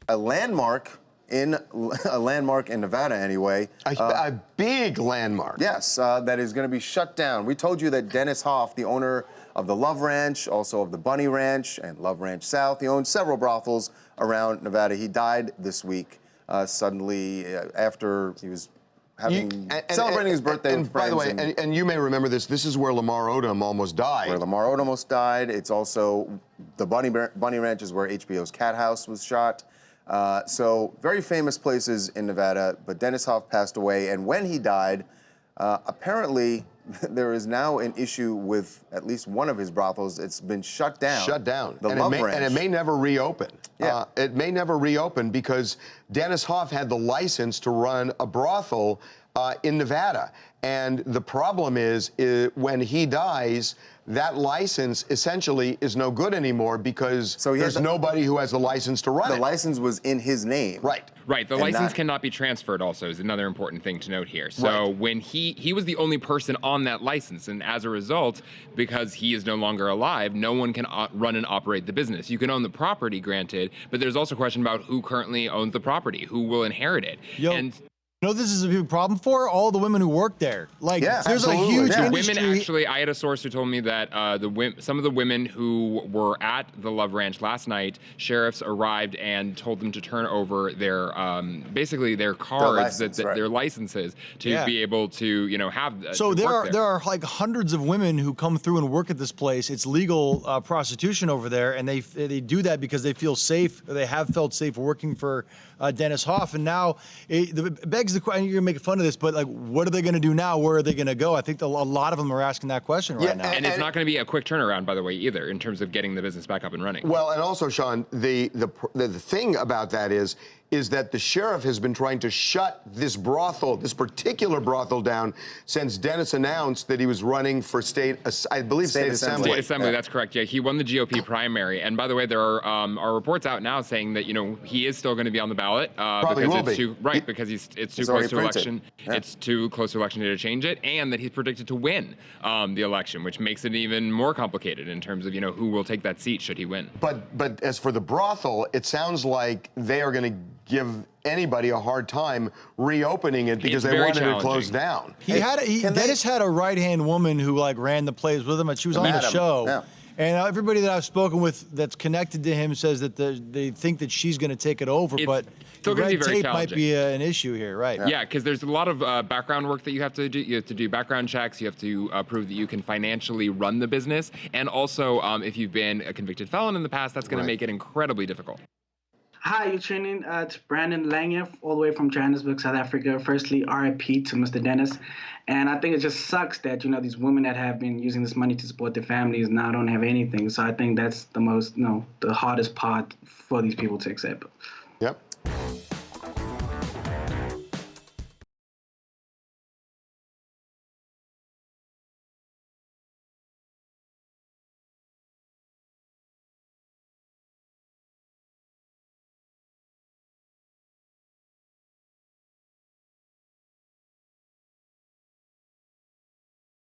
A landmark in Nevada, anyway. A big landmark. Yes, that is going to be shut down. We told you that Dennis Hoff, the owner of the Love Ranch, also of the Bunny Ranch and Love Ranch South, he owns several brothels around Nevada. He died this week suddenly after he was celebrating his birthday with friends. By the way, and you may remember this, this is where Lamar Odom almost died. Where Lamar Odom almost died. It's also the Bunny Ranch is where HBO's Cat House was shot. So very famous places in Nevada, but Dennis Hoff passed away, and when he died, apparently there is now an issue with at least one of his brothels. It's been shut down. Shut down. The Love Ranch. And it may never reopen. Yeah. It may never reopen because Dennis Hoff had the license to run a brothel in Nevada. And the problem is when he dies, that license essentially is no good anymore because there's nobody who has the license to run it. The license was in his name. Right. Right. The license cannot be transferred also is another important thing to note here. So when he was the only person on that license, and as a result, because he is no longer alive, no one can run and operate the business. You can own the property, granted, but there's also a question about who currently owns the property, who will inherit it. You know, this is a big problem for all the women who work there. Like, there's absolutely. a huge industry. Women actually, I had a source who told me that some of the women who were at the Love Ranch last night, sheriffs arrived and told them to turn over their, basically their cards, their licenses, to be able to, you know, have. So there are like hundreds of women who come through and work at this place. It's legal prostitution over there, and they do that because they feel safe. They have felt safe working for Dennis Hoff, and now it begs the question. You're gonna make fun of this, but like, what are they gonna do now? Where are they gonna go? I think a lot of them are asking that question right now. And it's not going to be a quick turnaround, by the way, either, in terms of getting the business back up and running. Well, and also, Sean, the thing about that is that the sheriff has been trying to shut this brothel, this particular brothel, down since Dennis announced that he was running for state assembly. State assembly, that's correct. Yeah, he won the GOP primary. And by the way, there are reports out now saying that, you know, he is still going to be on the ballot because it's too close to election. It's too close to election day to change it, and that he's predicted to win the election, which makes it even more complicated in terms of, you know, who will take that seat should he win. But as for the brothel, it sounds like they are going to give anybody a hard time reopening it because they wanted it closed down. Dennis had a right-hand woman who like ran the plays with him, and she was on the show. Yeah. And everybody that I've spoken with that's connected to him says that they think that she's going to take it over, but the red tape might be an issue here, right? Yeah, because there's a lot of background work that you have to do. You have to do background checks. You have to prove that you can financially run the business. And also, if you've been a convicted felon in the past, that's going to make it incredibly difficult. Hi, you're tuning to Brandon Lange, all the way from Johannesburg, South Africa. Firstly, RIP to Mr. Dennis. And I think it just sucks that, you know, these women that have been using this money to support their families now don't have anything. So I think that's the most, the hardest part for these people to accept. Yep.